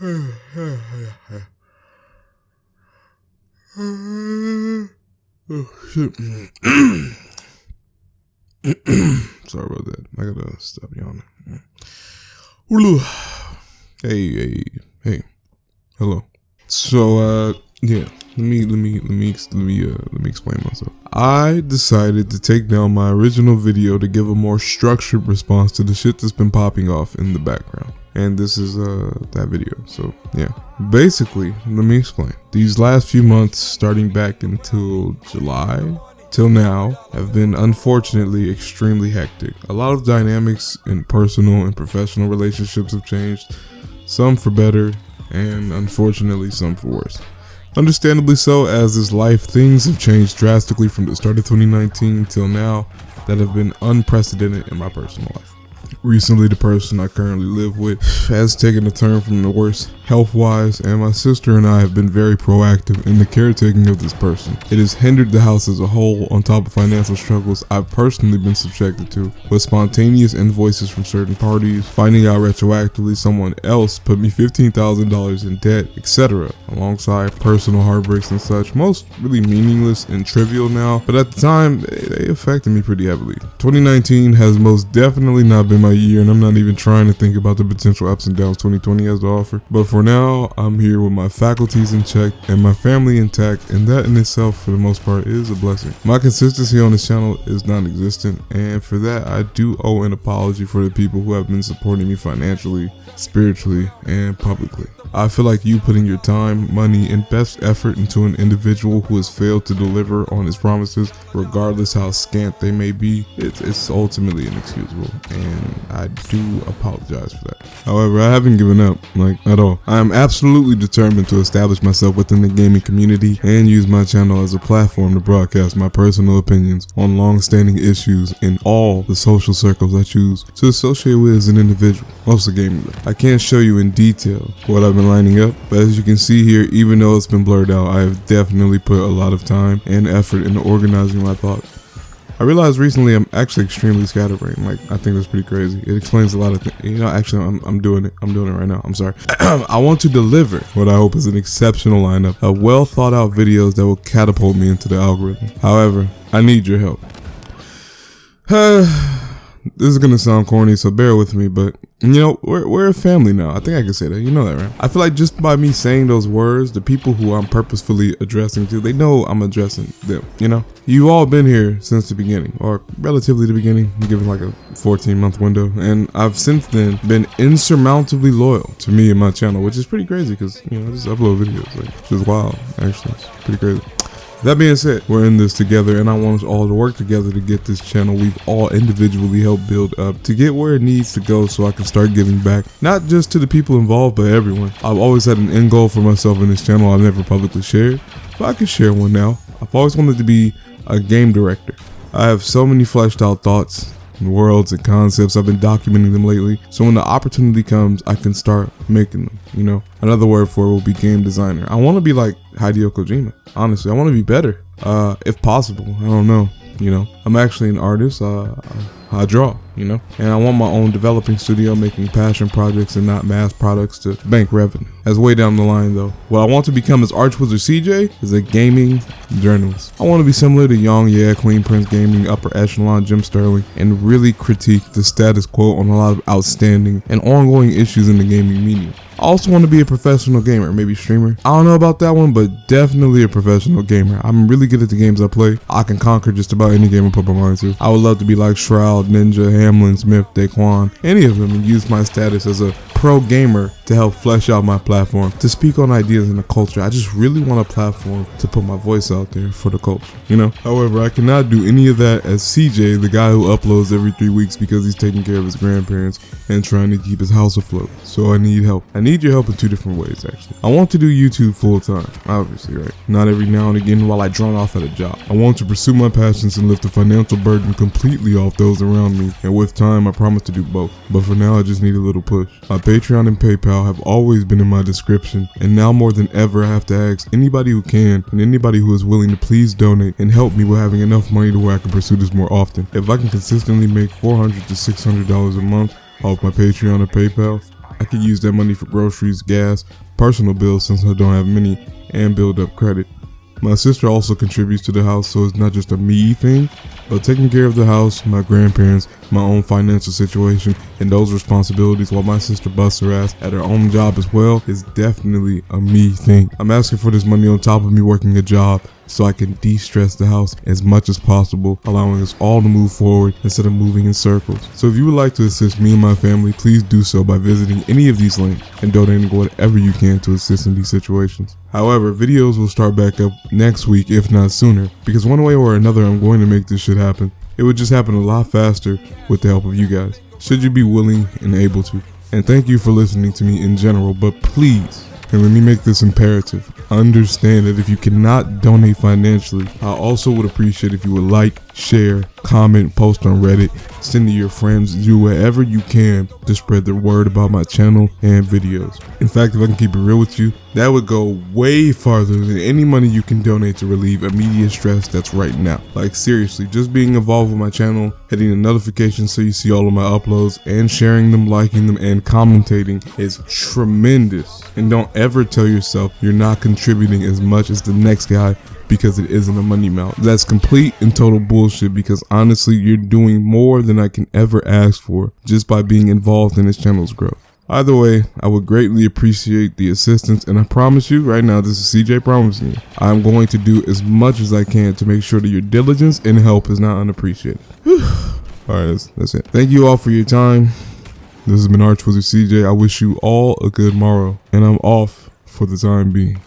Oh, shit. Sorry about that. I gotta stop yawning. Hey. Hello. So, yeah. Let me explain myself. I decided to take down my original video to give a more structured response to the shit that's been popping off in the background. And this is that video. So yeah, basically, let me explain. These last few months, starting back until July till now, have been unfortunately extremely hectic. A lot of dynamics in personal and professional relationships have changed, some for better and unfortunately some for worse. Understandably so, as is life, things have changed drastically from the start of 2019 till now that have been unprecedented in my personal life. Recently, the person I currently live with has taken a turn from the worst health-wise, and my sister and I have been very proactive in the caretaking of this person. It has hindered the house as a whole, on top of financial struggles I've personally been subjected to, with spontaneous invoices from certain parties, finding out retroactively someone else put me $15,000 in debt, etc., alongside personal heartbreaks and such, most really meaningless and trivial now, but at the time, they affected me pretty heavily. 2019 has most definitely not been my year, and I'm not even trying to think about the potential ups and downs 2020 has to offer. But for now, I'm here with my faculties in check and my family intact, and that in itself, for the most part, is a blessing. My consistency on this channel is non-existent, and for that, I do owe an apology for the people who have been supporting me financially, spiritually, and publicly. I feel like you putting your time, money, and best effort into an individual who has failed to deliver on his promises, regardless how scant they may be, it's ultimately inexcusable, and I do apologize for that. However, I haven't given up, at all. I am absolutely determined to establish myself within the gaming community and use my channel as a platform to broadcast my personal opinions on long-standing issues in all the social circles I choose to associate with as an individual, also gaming. I can't show you in detail what I've been lining up, but as you can see here, even though it's been blurred out, I have definitely put a lot of time and effort into organizing my thoughts. I realized recently I'm actually extremely scatterbrained. I think that's pretty crazy. It explains a lot of things. Actually, I'm doing it. I'm doing it right now. I'm sorry. I want to deliver what I hope is an exceptional lineup of well thought out videos that will catapult me into the algorithm. However, I need your help. This is gonna sound corny, so bear with me, but we're a family now. I think I can say that. You know that, right? I feel like just by me saying those words, the people who I'm purposefully addressing to, they know I'm addressing them. You've all been here since the beginning, or relatively the beginning, given like a 14-month window, and I've since then been insurmountably loyal to me and my channel, which is pretty crazy because I just upload videos, which is wild. Actually, it's pretty crazy. That being said, we're in this together, and I want us all to work together to get this channel we've all individually helped build up to get where it needs to go, so I can start giving back, not just to the people involved, but everyone. I've always had an end goal for myself in this channel I've never publicly shared, but I can share one now. I've always wanted to be a game director. I have so many fleshed out thoughts, worlds, and concepts. I've been documenting them lately, so when the opportunity comes, I can start making them. Another word for it will be game designer. I want to be like Hideo Kojima. Honestly, I want to be better, if possible. I don't know. I'm actually an artist. I draw, and I want my own developing studio making passion projects and not mass products to bank revenue. As way down the line though, what I want to become as ArchWizard CJ is a gaming journalist. I want to be similar to Young Queen Prince Gaming, upper echelon Jim Sterling, and really critique the status quo on a lot of outstanding and ongoing issues in the gaming medium. I also want to be a professional gamer, maybe streamer. I don't know about that one, but definitely a professional gamer. I'm really good at the games I play. I can conquer just about any game I put my mind to. I would love to be like Shroud, Ninja, Hamlin, Smith, Daquan, any of them, and use my status as a pro gamer to help flesh out my platform, to speak on ideas in the culture. I just really want a platform to put my voice out there for the culture, However, I cannot do any of that as CJ, the guy who uploads every 3 weeks because he's taking care of his grandparents and trying to keep his house afloat. So I need help. I need your help in 2 different ways, actually. I want to do YouTube full time, obviously, right? Not every now and again while I drone off at a job. I want to pursue my passions and lift the financial burden completely off those around me, and with time, I promise to do both. But for now, I just need a little push. My Patreon and PayPal have always been in my description, and now more than ever, I have to ask anybody who can and anybody who is willing to please donate and help me with having enough money to where I can pursue this more often. If I can consistently make $400 to $600 a month off my Patreon or PayPal, I could use that money for groceries, gas, personal bills since I don't have many, and build up credit. My sister also contributes to the house, so it's not just a me thing, but taking care of the house, my grandparents, my own financial situation, and those responsibilities while my sister busts her ass at her own job as well is definitely a me thing. I'm asking for this money on top of me working a job so I can de-stress the house as much as possible, allowing us all to move forward instead of moving in circles. So if you would like to assist me and my family, please do so by visiting any of these links and donating whatever you can to assist in these situations. However, videos will start back up next week, if not sooner, because one way or another I'm going to make this shit happen. It would just happen a lot faster with the help of you guys, should you be willing and able to. And thank you for listening to me in general, but please, and let me make this imperative, understand that if you cannot donate financially, I also would appreciate if you would like, share, comment, post on Reddit, send to your friends, do whatever you can to spread the word about my channel and videos. In fact, if I can keep it real with you, that would go way farther than any money you can donate to relieve immediate stress that's right now. Like seriously, just being involved with my channel, hitting the notifications so you see all of my uploads, and sharing them, liking them, and commentating is tremendous. And don't ever tell yourself you're not contributing as much as the next guy because it isn't a money amount. That's complete and total bullshit, because honestly, you're doing more than I can ever ask for just by being involved in this channel's growth. Either way, I would greatly appreciate the assistance, and I promise you right now, this is CJ promising you, I'm going to do as much as I can to make sure that your diligence and help is not unappreciated. Alright, that's it. Thank you all for your time. This has been ArchWizard CJ. I wish you all a good morrow, and I'm off for the time being.